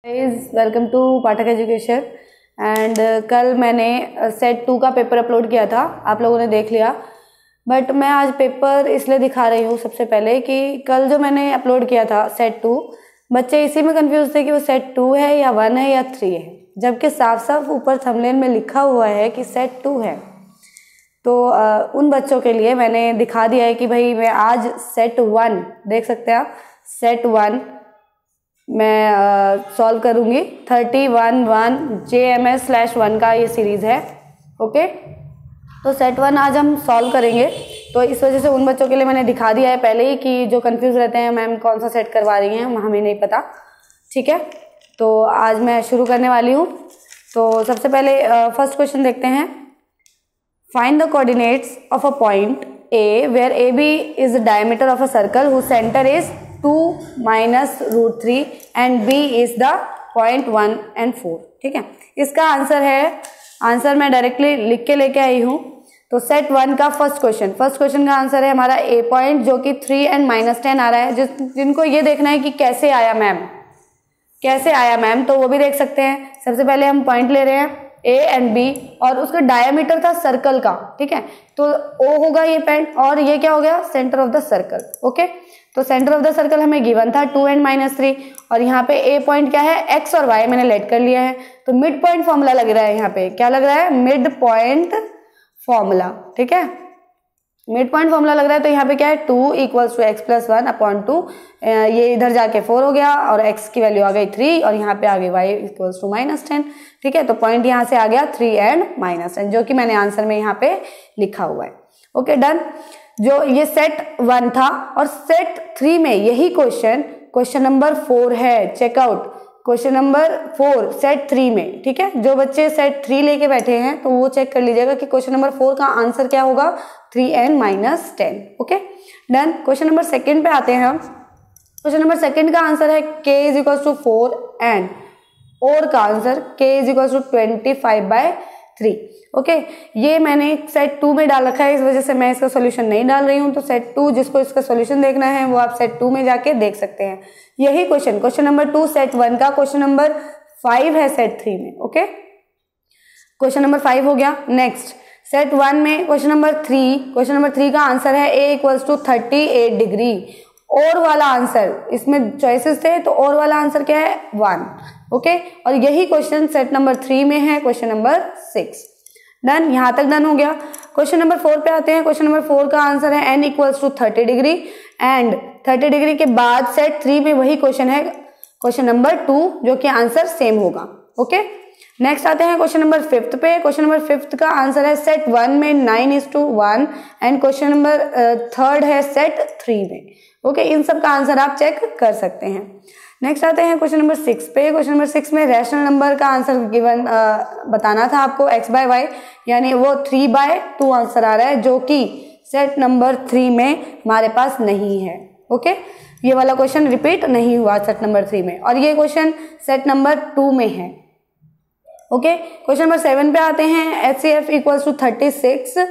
Welcome to Pathak education. And कल मैंने set 2 का पेपर अपलोड किया था, आप लोगों ने देख लिया। बट मैं आज पेपर इसलिए दिखा रही हूँ सबसे पहले कि कल जो मैंने अपलोड किया था सेट 2, बच्चे इसी में कंफ्यूज थे कि वो सेट 2 है या 1 है या 3 है, जबकि साफ साफ ऊपर थंबनेल में लिखा हुआ है कि सेट 2 है। तो उन बच्चों के लिए मैंने दिखा दिया है कि भाई मैं आज सेट 1 देख सकते हैं आप, सेट 1 मैं सॉल्व करूँगी। 3011 JMS/1 का ये सीरीज़ है। ओके, तो सेट 1 आज हम सॉल्व करेंगे। तो इस वजह से उन बच्चों के लिए मैंने दिखा दिया है पहले ही कि जो कंफ्यूज रहते हैं मैम कौन सा सेट करवा रही हैं, हमें नहीं पता। ठीक है, तो आज मैं शुरू करने वाली हूँ। तो सबसे पहले फर्स्ट क्वेश्चन देखते हैं। Find the coordinates of a point A where AB is the diameter of a circle whose center is 2 minus √3 and B is the point 1 and 4। ठीक है, इसका आंसर है, आंसर मैं डायरेक्टली लिख के लेके आई हूँ। तो सेट 1 का फर्स्ट क्वेश्चन का आंसर है हमारा A पॉइंट, जो कि 3 and -10 आ रहा है। जिनको ये देखना है कि कैसे आया मैम, तो वो भी देख सकते हैं। सबसे पहले हम पॉइंट ले रहे हैं A एंड B और उसका डायमीटर था सर्कल का। ठीक है, तो O होगा ये पॉइंट और ये क्या हो गया, centre of the circle. Okay, तो सेंटर ऑफ द सर्कल हमें गिवन था 2 and -3 और यहाँ पे A पॉइंट क्या है, X और Y मैंने लेट कर लिया है। तो मिड पॉइंट फॉर्मूला लग रहा है, यहाँ पे क्या लग रहा है, मिड पॉइंट फॉर्मूला। ठीक है, मिड पॉइंट फॉर्मूला लग रहा है। तो यहाँ पे क्या है, 2 = x + 1/2, ये इधर जाके 4 हो गया और x की वैल्यू आ गई 3 और यहाँ पे आ गई y = -10। ठीक है, तो पॉइंट यहाँ से आ गया 3 and -10, जो कि मैंने आंसर में यहाँ पे लिखा हुआ है। Okay, done. जो ये सेट 1 था और सेट 3 में यही क्वेश्चन नंबर 4 है। चेकआउट क्वेश्चन नंबर 4 सेट 3 में। ठीक है, जो बच्चे सेट 3 लेके बैठे हैं तो वो चेक कर लीजिएगा कि क्वेश्चन नंबर 4 का आंसर क्या होगा, 3 and -10। Okay, done. Question number 2 पे आते हैं हम। क्वेश्चन नंबर 2 का आंसर है k = 4 एंड और का आंसर k = 25/3। ओके, ये मैंने सेट 2 में डाल रखा है, इस वजह से मैं इसका सोल्यूशन नहीं डाल रही हूँ। तो सेट 2 जिसको इसका सोल्यूशन देखना है वो आप सेट 2 में जाके देख सकते हैं। यही क्वेश्चन नंबर 2 सेट 1 का क्वेश्चन नंबर 5 है सेट 3 में। ओके, क्वेश्चन नंबर 5 हो गया। नेक्स्ट सेट 1 में क्वेश्चन नंबर 3 का आंसर है A = 38 डिग्री। और वाला आंसर, इसमें चॉइसेस थे तो और वाला आंसर क्या है, 1। ओके, और यही क्वेश्चन सेट नंबर 3 में है, क्वेश्चन नंबर 6। डन, यहाँ तक डन हो गया। क्वेश्चन नंबर 4 पे आते हैं। क्वेश्चन नंबर 4 का आंसर है n = 30 डिग्री एंड 30 डिग्री के बाद सेट 3 में वही क्वेश्चन है, क्वेश्चन नंबर 2, जो कि आंसर सेम होगा। ओके, नेक्स्ट आते हैं क्वेश्चन नंबर 5 पे। क्वेश्चन नंबर 5 का आंसर है सेट 1 में 9:1 एंड क्वेश्चन नंबर 3 है सेट 3 में। ओके, इन सब का आंसर आप चेक कर सकते हैं। नेक्स्ट आते हैं क्वेश्चन नंबर 6 पे। क्वेश्चन नंबर 6 में रैशनल नंबर का आंसर गिवन बताना था आपको, x/y, यानी वो 3/2 आंसर आ रहा है, जो कि सेट नंबर 3 में हमारे पास नहीं है। ओके, ये वाला क्वेश्चन रिपीट नहीं हुआ सेट नंबर 3 में और ये क्वेश्चन सेट नंबर 2 में है। ओके, क्वेश्चन नंबर 7 पे आते हैं। HCF =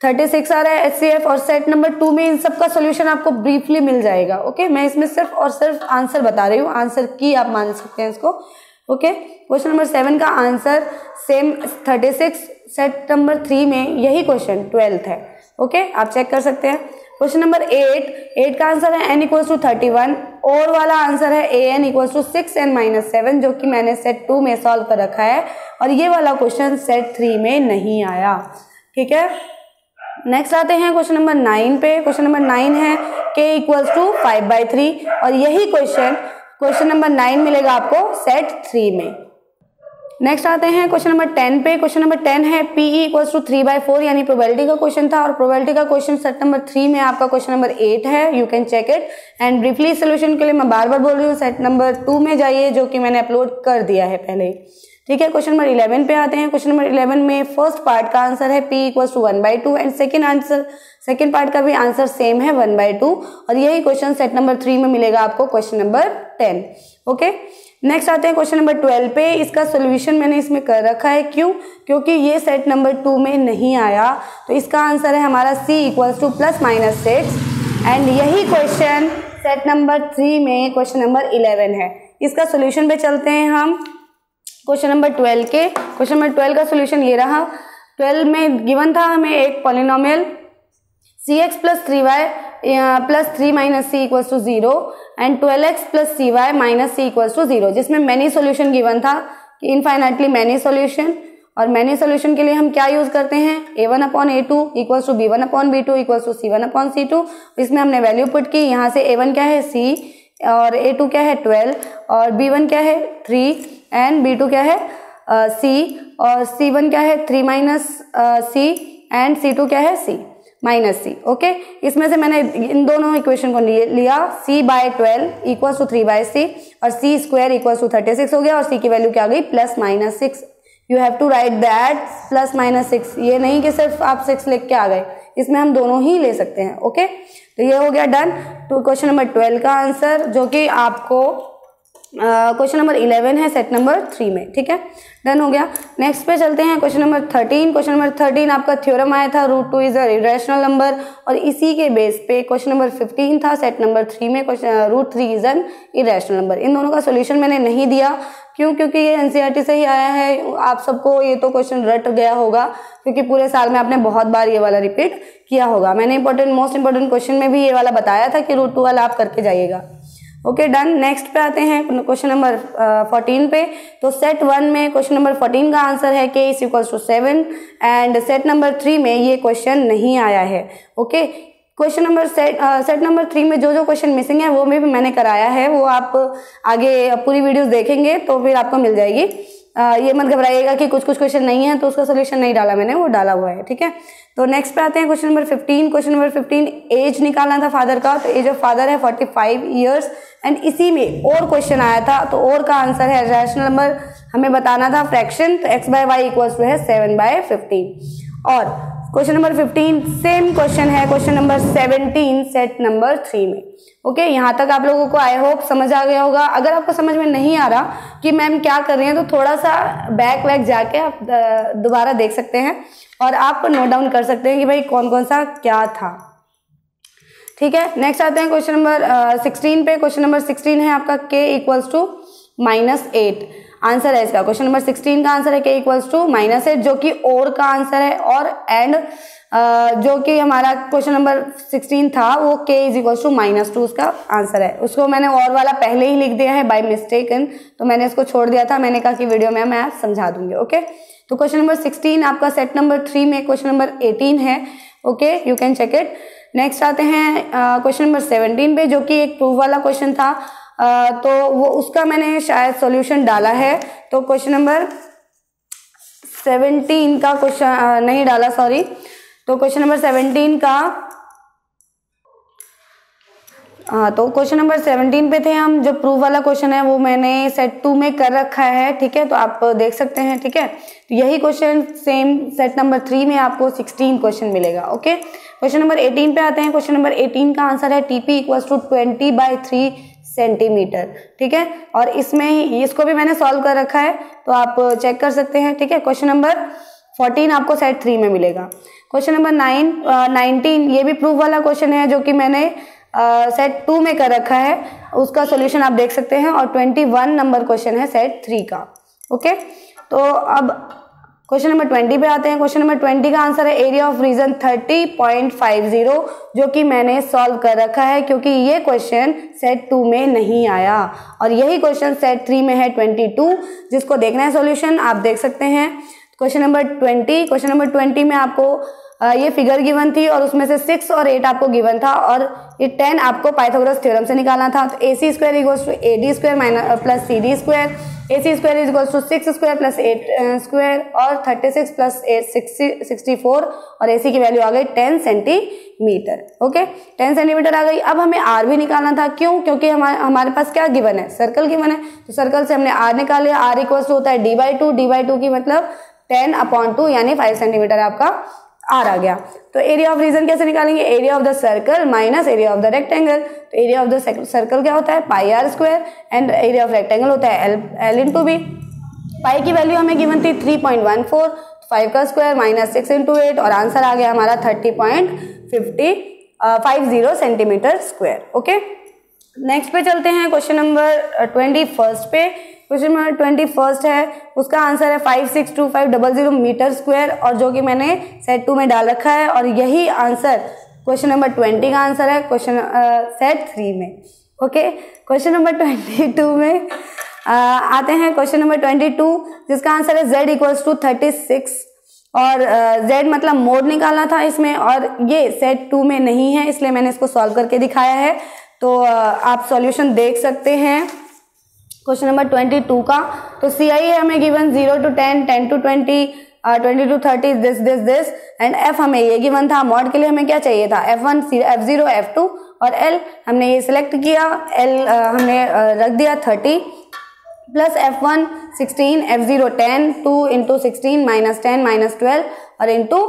36 आ रहा है HCF और सेट नंबर 2 में इन सब का सोल्यूशन आपको ब्रीफली मिल जाएगा। ओके, मैं इसमें सिर्फ और सिर्फ आंसर बता रही हूँ, आंसर की आप मान सकते हैं इसको। ओके, क्वेश्चन नंबर 7 का आंसर सेम 36, सेट नंबर 3 में यही क्वेश्चन 12th है। ओके, आप चेक कर सकते हैं। क्वेश्चन नंबर 8 का आंसर है n = 31 और वाला आंसर है an = 6 and -7, जो कि मैंने सेट 2 में सॉल्व कर रखा है और ये वाला क्वेश्चन सेट 3 में नहीं आया। ठीक है, नेक्स्ट आते हैं क्वेश्चन नंबर 9 पे। क्वेश्चन नंबर 9 है k = 5/3 और यही क्वेश्चन नंबर 9 मिलेगा आपको सेट 3 में। नेक्स्ट आते हैं क्वेश्चन नंबर 10 पे। क्वेश्चन नंबर 10 है PE = 3/4, यानी प्रोबेबिलिटी का क्वेश्चन था और प्रोबेबिलिटी का क्वेश्चन सेट नंबर 3 में आपका क्वेश्चन नंबर 8 है। You can check it and briefly solution के लिए मैं बार बार बोल रही हूँ, सेट नंबर 2 में जाइए, जो कि मैंने अपलोड कर दिया है पहले ही। ठीक है, क्वेश्चन नंबर 11 पे आते हैं। क्वेश्चन नंबर 11 में फर्स्ट पार्ट का आंसर है P = 1/2 एंड सेकेंड पार्ट का भी आंसर सेम है 1/2 और यही क्वेश्चन सेट नंबर 3 में मिलेगा आपको, क्वेश्चन नंबर 10। ओके, नेक्स्ट आते हैं क्वेश्चन नंबर 12 पे। इसका सोल्यूशन मैंने इसमें कर रखा है, क्यों, क्योंकि ये सेट नंबर 2 में नहीं आया। तो इसका आंसर है हमारा C = +-6 एंड यही क्वेश्चन सेट नंबर 3 में क्वेश्चन नंबर 11 है। इसका सोल्यूशन पे चलते हैं हम क्वेश्चन नंबर 12 के। क्वेश्चन नंबर 12 का सोल्यूशन ये रहा। 12 में गिवन था हमें एक polynomial cx plus 3y plus 3 minus C equals to 0 and 12x plus cy minus C equals to 0, जिसमें मैनी सोल्यूशन गिवन था कि इनफाइनाइटली मैनी सोल्यूशन। और मैनी सोल्यूशन के लिए हम क्या यूज करते हैं, a1 upon a2 equals to b1 upon b2 equals to c1 upon c2। इसमें हमने वैल्यू पुट की, यहाँ से a1 क्या है c और a2 क्या है 12 और b1 क्या है 3 एंड b2 क्या है c और c1 क्या है 3 माइनस c एंड c2 क्या है c माइनस c। ओके, इसमें से मैंने इन दोनों इक्वेशन को लिया, c by 12 equals to 3 by c और c स्क्वायर इक्वल्स टू 36 हो गया और c की वैल्यू क्या आ गई plus minus 6। You have to write that plus minus 6, ये नहीं कि सिर्फ आप 6 लिख के आ गए, इसमें हम दोनों ही ले सकते हैं। ओके, तो ये हो गया डन टू क्वेश्चन नंबर 12 का आंसर, जो कि आपको क्वेश्चन नंबर 11 है सेट नंबर 3 में। ठीक है, डन हो गया। नेक्स्ट पे चलते हैं क्वेश्चन नंबर 13। क्वेश्चन नंबर 13 आपका थ्योरम आया था √2 इज अ इरेशनल नंबर, और इसी के बेस पे क्वेश्चन नंबर 15 था सेट नंबर 3 में, √3 इज एन इरेशनल नंबर। इन दोनों का सोल्यूशन मैंने नहीं दिया, क्यों? क्योंकि ये एनसीईआरटी से ही आया है, आप सबको ये तो क्वेश्चन रट गया होगा, क्योंकि पूरे साल में आपने बहुत बार ये वाला रिपीट किया होगा। मैंने मोस्ट इंपॉर्टेंट क्वेश्चन में भी ये वाला बताया था कि √2 वाला आप करके जाइएगा। Okay, done. नेक्स्ट पे आते हैं क्वेश्चन नंबर 14 पे। तो सेट 1 में क्वेश्चन नंबर 14 का आंसर है k is equals to 7 and set number 3 में ये क्वेश्चन नहीं आया है। Okay, question number set number 3 में जो जो क्वेश्चन मिसिंग है वो भी मैंने कराया है, वो आप आगे पूरी वीडियोस देखेंगे तो फिर आपको मिल जाएगी। ये मत घबराइएगा कि कुछ क्वेश्चन नहीं है तो उसका सोल्यूशन नहीं डाला मैंने, वो डाला हुआ है। ठीक है, तो नेक्स्ट पे आते हैं question number 15। Question number 15 age निकालना था फादर का, तो एज ऑफ फादर है 45 ईयर्स एंड इसी में और क्वेश्चन आया था, तो और का आंसर है रैशनल नंबर, हमें बताना था फ्रैक्शन, तो x by Y equals to है 7/15। और क्वेश्चन नंबर 15 सेम क्वेश्चन है क्वेश्चन नंबर 17 सेट नंबर 3 में। ओके, यहाँ तक आप लोगों को आई होप समझ आ गया होगा। अगर आपको समझ में नहीं आ रहा कि मैम क्या कर रही हैं, तो थोड़ा सा बैक जाके आप दोबारा देख सकते हैं और आप नोट डाउन कर सकते हैं कि भाई कौन कौन सा क्या था। ठीक है, नेक्स्ट आते हैं क्वेश्चन नंबर 16 पे। क्वेश्चन नंबर 16 है आपका k इक्वल्स टू -8 आंसर है इसका। क्वेश्चन नंबर 16 का आंसर है k इक्वल्स टू -8, जो कि और का आंसर है, और एंड जो कि हमारा क्वेश्चन नंबर 16 था वो k इज इक्वल्स टू -2 उसका आंसर है। उसको मैंने और वाला पहले ही लिख दिया है बाय मिस्टेकन, तो मैंने इसको छोड़ दिया था, मैंने कहा कि वीडियो में मैं समझा दूंगी। ओके, तो क्वेश्चन नंबर 16 आपका सेट नंबर 3 में क्वेश्चन नंबर 18 है। Okay, you can check it. Next आते हैं क्वेश्चन नंबर 17 पे, जो कि एक प्रूफ वाला क्वेश्चन था, तो वो उसका मैंने शायद सॉल्यूशन डाला है। तो क्वेश्चन नंबर 17 का क्वेश्चन नहीं डाला, सॉरी। तो क्वेश्चन नंबर 17 का तो क्वेश्चन नंबर 17 पे थे हम, जो प्रूफ वाला क्वेश्चन है वो मैंने सेट 2 में कर रखा है। ठीक है, तो आप देख सकते हैं। ठीक है, तो यही क्वेश्चन सेम सेट नंबर 3 में आपको 16 क्वेश्चन मिलेगा। ओके, क्वेश्चन नंबर 18 पे आते हैं। क्वेश्चन नंबर 18 का आंसर है टीपी इक्वल्स टू 20/3 सेंटीमीटर। ठीक है, और इसमें इसको भी मैंने सॉल्व कर रखा है, तो आप चेक कर सकते हैं। ठीक है, क्वेश्चन नंबर 14 आपको सेट 3 में मिलेगा। क्वेश्चन नंबर 19 ये भी प्रूफ वाला क्वेश्चन है, जो कि मैंने सेट 2 में कर रखा है, उसका सॉल्यूशन आप देख सकते हैं। और 21 नंबर क्वेश्चन है सेट 3 का। ओके, तो अब क्वेश्चन नंबर 20 पे आते हैं। क्वेश्चन नंबर 20 का आंसर है एरिया ऑफ रीजन 30.50, जो कि मैंने सॉल्व कर रखा है, क्योंकि ये क्वेश्चन सेट 2 में नहीं आया, और यही क्वेश्चन सेट 3 में है 22, जिसको देखना है सॉल्यूशन आप देख सकते हैं। क्वेश्चन नंबर 20 में आपको ये फिगर गिवन थी, और उसमें से 6 और 8 आपको गिवन था, और ये 10 आपको पाइथागोरस थ्योरम से निकालना था। तो AC square equals to AD square plus CD square, AC square is equals to 6 square plus 8 square, और 36 प्लस 8 64, और AC की वैल्यू आ गई 10 सेंटीमीटर। ओके, 10 सेंटीमीटर आ गई। अब हमें R भी निकालना था, क्यों? क्योंकि हमारे पास क्या गिवन है, सर्कल गिवन है, तो सर्कल से हमने R निकाल लिया। R इक्वल्स टू होता है D/2 की मतलब 10/2 यानी 5 सेंटीमीटर आपका R आ गया। तो एरिया ऑफ रीजन कैसे निकालेंगे, area of the circle minus area of the rectangle. तो एरिया ऑफ द सर्कल क्या होता है πr square, and area of rectangle होता है L इंटू बी। पाई की वैल्यू हमें गिवन थी 3.14, 5 का स्क्वायर माइनस 6 इंटू 8, और आंसर आ गया हमारा 30.50 सेंटीमीटर स्क्वायर। ओके, नेक्स्ट पे चलते हैं क्वेश्चन नंबर 21 पे। क्वेश्चन नंबर 21 है, उसका आंसर है 562500 मीटर स्क्वायर, और जो कि मैंने सेट 2 में डाल रखा है, और यही आंसर क्वेश्चन नंबर 20 का आंसर है क्वेश्चन सेट 3 में। ओके, क्वेश्चन नंबर 22 में आते हैं। क्वेश्चन नंबर 22 जिसका आंसर है z इक्वल्स टू 36, और z मतलब मोड निकालना था इसमें, और ये सेट 2 में नहीं है, इसलिए मैंने इसको सॉल्व करके दिखाया है। तो आप सॉल्यूशन देख सकते हैं क्वेश्चन नंबर 22 का। तो CI है हमें given 0 to 10, 10 to 20, 20 to 30, this and F हमें ये गिवन था। मॉड के लिए हमें क्या चाहिए था, F1, F0, F2 और L हमने ये सिलेक्ट किया। L हमने रख दिया 30 plus F1 16, F0 10, 2 into 16 minus 10 minus 12 और इंटू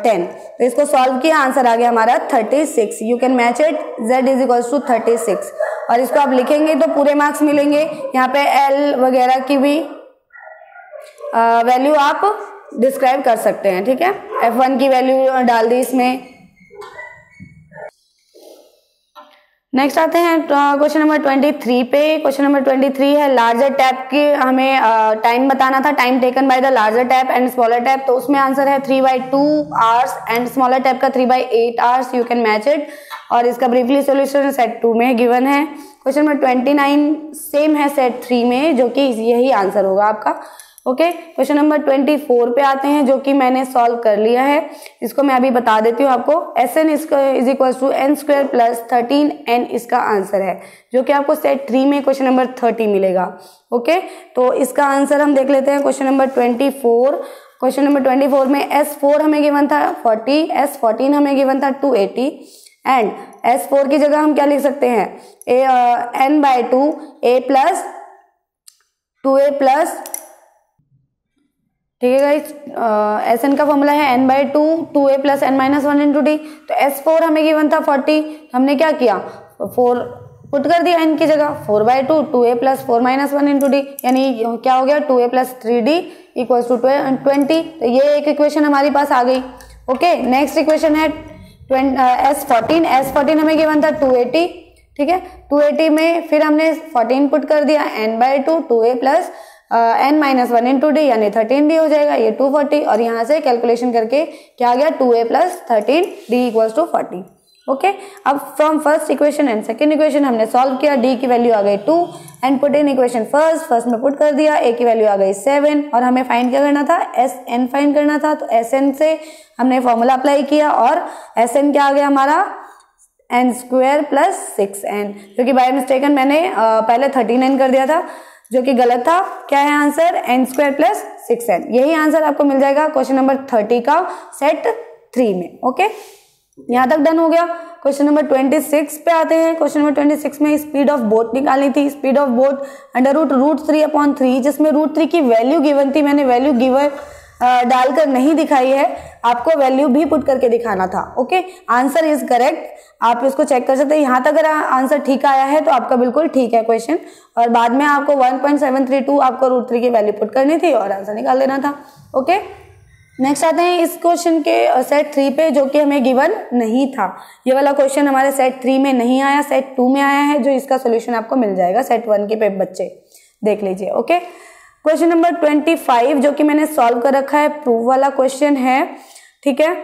10। तो इसको सॉल्व किया, आंसर आ गया हमारा 36। You can match it, z is equals to 36, और इसको आप लिखेंगे तो पूरे मार्क्स मिलेंगे। यहाँ पे L वगैरह की भी वैल्यू आप डिस्क्राइब कर सकते हैं, ठीक है। F1 की वैल्यू डाल दी इसमें। नेक्स्ट आते हैं क्वेश्चन नंबर 23 पे। क्वेश्चन नंबर 23 है लार्जर टैप की हमें टाइम बताना था, time taken by the larger tap and smaller tap. तो उसमें आंसर है 3/2 आवर्स एंड स्मॉलर टैप का 3/8 hours. You can match it, और इसका ब्रीफली सॉल्यूशन सेट 2 में गिवन है। क्वेश्चन नंबर 29 सेम है सेट 3 में, जो कि यही आंसर होगा आपका। ओके, क्वेश्चन नंबर 24 पे आते हैं, जो कि मैंने सॉल्व कर लिया है। इसको मैं अभी बता देती हूँ आपको। Sn is equal to n square plus 13n इसका आंसर है, जो कि आपको सेट 3 में क्वेश्चन नंबर 30 मिलेगा। ओके, तो इसका आंसर हम देख लेते हैं। क्वेश्चन नंबर 24, क्वेश्चन नंबर 24 में S4 हमें गिवन था 40, S14 हमें गिवन था 280, एंड S4 की जगह हम क्या लिख सकते हैं, n/2 a plus 2a plus, ठीक है गाइस। Sn का फॉर्मूला है n/2 2a plus n minus 1 into D. तो S4 हमें गिवन था 40, हमने क्या किया, 4 पुट कर दिया n की जगह, 4/2 2a plus 4 minus 1 into D, यानी क्या हो गया 2a plus 3d equals to 20। तो ये एक इक्वेशन हमारे पास आ गई। ओके, नेक्स्ट इक्वेशन है S14 हमें गिवन था 280, ठीक है। 280 में फिर हमने 14 पुट कर दिया, n/2 2a plus n minus 1 into D, यानी 13d हो जाएगा, ये 240, और यहाँ से कैलकुलेशन करके क्या आ गया 2a plus 13d equals to 40। Okay, अब from first equation and second equation हमने सॉल्व किया। d की वैल्यू आ गई 2 and put in equation first में पुट कर दिया। a की वैल्यू आ गई 7, और हमें फाइंड क्या करना था, Sn फाइंड करना था। तो Sn से हमने फॉर्मूला अप्लाई किया, और Sn क्या आ गया हमारा n स्क्वायर प्लस 6n, जो कि बाय मिस्टेकन मैंने पहले 39 कर दिया था, जो कि गलत था। क्या है answer, n square plus 6n। यही आंसर आपको मिल जाएगा क्वेश्चन नंबर 30 का सेट 3 में। ओके, यहाँ तक डन हो गया। क्वेश्चन नंबर 26 पे आते हैं। क्वेश्चन नंबर 26 में स्पीड ऑफ बोट निकालनी थी। स्पीड ऑफ बोट √3/3, जिसमें √3 की वैल्यू गिवन थी। मैंने वैल्यू गिवन डालकर नहीं दिखाई है, आपको वैल्यू भी पुट करके दिखाना था। ओके, आंसर इज करेक्ट, आप इसको चेक कर सकते हैं। यहाँ तक अगर आंसर ठीक आया है तो आपका बिल्कुल ठीक है क्वेश्चन, और बाद में आपको 1.732 आपको √3 की वैल्यू पुट करनी थी और आंसर निकाल देना था। ओके, नेक्स्ट आते हैं इस क्वेश्चन के सेट 3 पे, जो कि हमें गिवन नहीं था। ये वाला क्वेश्चन हमारे सेट 3 में नहीं आया, सेट 2 में आया है, जो इसका सोल्यूशन आपको मिल जाएगा सेट 1 के पे बच्चे देख लीजिए। ओके, क्वेश्चन नंबर 25 जो कि मैंने सॉल्व कर रखा है, प्रूफ वाला क्वेश्चन है, ठीक है।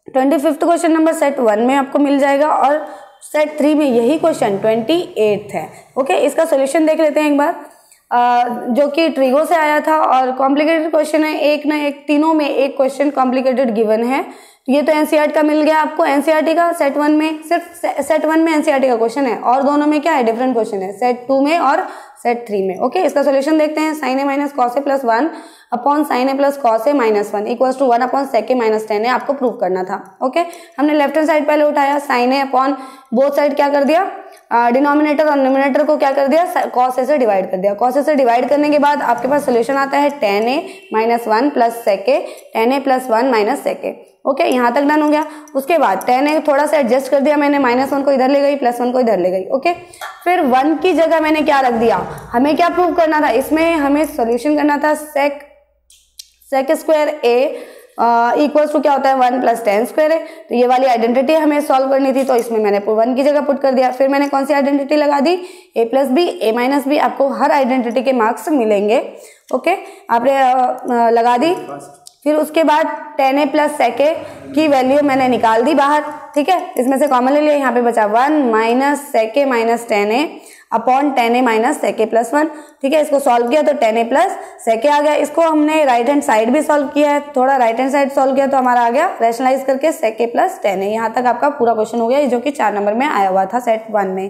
25th क्वेश्चन नंबर सेट 1 में आपको मिल जाएगा, और सेट 3 में यही क्वेश्चन 28th है। ओके, इसका सोल्यूशन देख लेते हैं एक बार, जो कि ट्रिगो से आया था, और कॉम्प्लिकेटेड क्वेश्चन है, एक ना एक, तीनों में एक क्वेश्चन कॉम्प्लिकेटेड गिवन है। ये तो एनसीईआरटी का मिल गया आपको, एनसीईआरटी का सेट 1 में, सिर्फ सेट 1 में एनसीईआरटी का क्वेश्चन है, और दोनों में क्या है, डिफरेंट क्वेश्चन है, सेट 2 में और सेट 3 में। ओके, इसका सोल्यूशन देखते हैं। sin a minus cos a plus 1 upon sin a plus cos a minus 1 equals to 1 upon sec a minus 10 है, आपको प्रूव करना था। ओके, हमने लेफ्ट हैंड साइड पहले उठाया, sin a upon both side क्या कर दिया, डिनोमिनेटर और न्यूमरेटर को क्या कर दिया, cos a से डिवाइड कर दिया। cos a से डिवाइड करने के बाद आपके पास सोल्यूशन आता है tan a minus 1 plus sec a, tan a plus 1 minus sec a। Okay, यहाँ तक डन हो गया। उसके बाद tan a थोड़ा सा एडजस्ट कर दिया मैंने, -1 को इधर ले गई, +1 को इधर ले गई। ओके, फिर 1 की जगह मैंने क्या रख दिया, हमें क्या प्रूव करना था, इसमें हमें सोल्यूशन करना था sec square a equals to क्या होता है 1 + tan स्क्वायर है। तो ये वाली आइडेंटिटी हमें सॉल्व करनी थी, तो इसमें मैंने 1 की जगह पुट कर दिया। फिर मैंने कौन सी आइडेंटिटी लगा दी, a + b a - b। आपको हर आइडेंटिटी के मार्क्स मिलेंगे। ओके, आपने लगा दी। फिर उसके बाद tan a + sec a की वैल्यू मैंने निकाल दी बाहर, ठीक है। इसमें से कॉमन ले लिया, यहाँ पे बचा 1 - sec a - tan a upon tan a - sec a + 1, ठीक है। इसको सॉल्व किया तो tan a + sec a आ गया। इसको हमने राइट हैंड साइड भी सॉल्व किया है, थोड़ा राइट हैंड साइड सॉल्व किया तो हमारा आ गया रैशनलाइज करके sec a + tan a। यहाँ तक आपका पूरा क्वेश्चन हो गया, जो कि 4 नंबर में आया हुआ था सेट 1 में,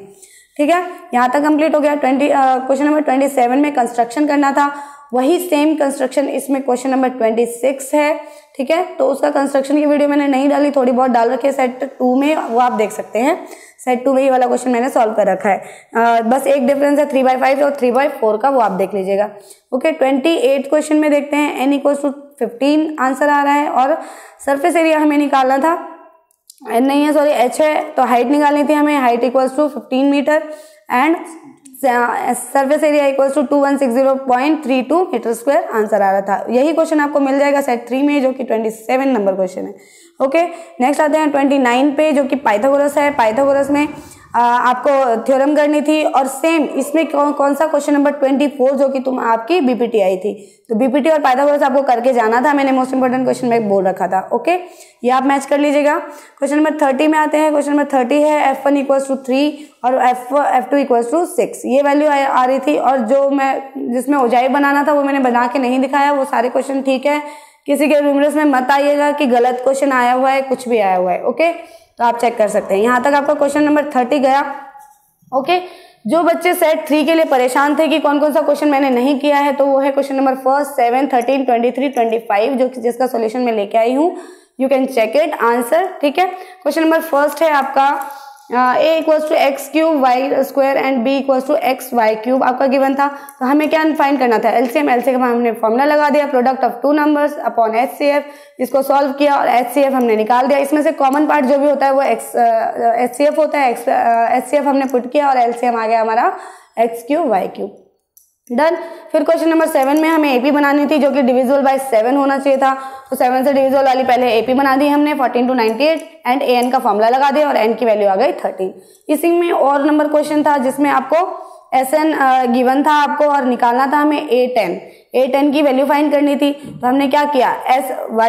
ठीक है। यहाँ तक कंप्लीट हो गया। क्वेश्चन नंबर 27 में कंस्ट्रक्शन करना था, वही सेम कंस्ट्रक्शन इसमें क्वेश्चन नंबर 26 है, ठीक है। तो उसका कंस्ट्रक्शन की वीडियो मैंने नहीं डाली, थोड़ी बहुत डाल रखी है सेट 2 में, वो आप देख सकते हैं। सेट 2 में ये वाला क्वेश्चन मैंने सॉल्व कर रखा है। बस एक डिफरेंस है 3/5 और 3/4 का, वो आप देख लीजिएगा। ओके, 28 क्वेश्चन में देखते हैं। n = 15 आंसर आ रहा है और सरफेस एरिया हमें निकालना था, n नहीं है सॉरी h है, तो हाइट निकालनी थी हमें। Height = 15 metre and surface area = 2160.32 metre square answer आ रहा था। यही क्वेश्चन आपको मिल जाएगा सेट 3 में, जो कि 27 नंबर क्वेश्चन है। ओके, नेक्स्ट आते हैं 29 पे, जो कि पाइथागोरस है। पाइथागोरस में आपको थ्योरम करनी थी और सेम इसमें कौन सा क्वेश्चन नंबर 24, जो कि आपकी बीपीटी आई थी। तो बीपीटी और पाइथागोरस आपको करके जाना था, मैंने मोस्ट इंपोर्टेंट क्वेश्चन में बोल रखा था। ओके, ये आप मैच कर लीजिएगा। क्वेश्चन नंबर 30 में आते हैं। क्वेश्चन नंबर 30 है f1 = 3 और f2 = 6। ये वैल्यू आ रही थी, और जो जिसमें ऊंचाई बनाना था वो मैंने बना के नहीं दिखाया। वो सारे क्वेश्चन ठीक है, किसी के न्यूमरल्स में मत आइएगा कि गलत क्वेश्चन आया हुआ है, कुछ भी आया हुआ है। ओके, तो आप चेक कर सकते हैं। यहाँ तक आपका क्वेश्चन नंबर 30 गया। ओके, जो बच्चे सेट 3 के लिए परेशान थे कि कौन कौन सा क्वेश्चन मैंने नहीं किया है, तो वो है क्वेश्चन नंबर 1, 7, 13, 23, 25, जिसका सॉल्यूशन मैं लेके आई हूँ। You can check it answer, ठीक है। क्वेश्चन नंबर 1 है आपका a = x³ y² and b = xy³ आपका गिवन था। तो हमें क्या फाइंड करना था, एलसीएम का हमने फॉर्मूला लगा दिया, product of 2 numbers upon HCF। इसको सॉल्व किया और HCF हमने निकाल दिया। इसमें से कॉमन पार्ट जो भी होता है वो HCF होता है। HCF हमने पुट किया और एलसीएम आ गया हमारा x³ y³। डन। फिर क्वेश्चन नंबर 7 में हमें एपी बनानी थी, जो कि डिविजिबल बाय 7 होना चाहिए था। तो 7 से डिविजिबल वाली पहले एपी बना दी हमने 14 to 98 एंड an का फॉर्मूला लगा दिया और n की वैल्यू आ गई 13। इसी में और नंबर क्वेश्चन था जिसमें आपको SN गिवन था आपको और निकालना था हमें A10 की वैल्यू फाइंड करनी थी। तो हमने क्या किया, S1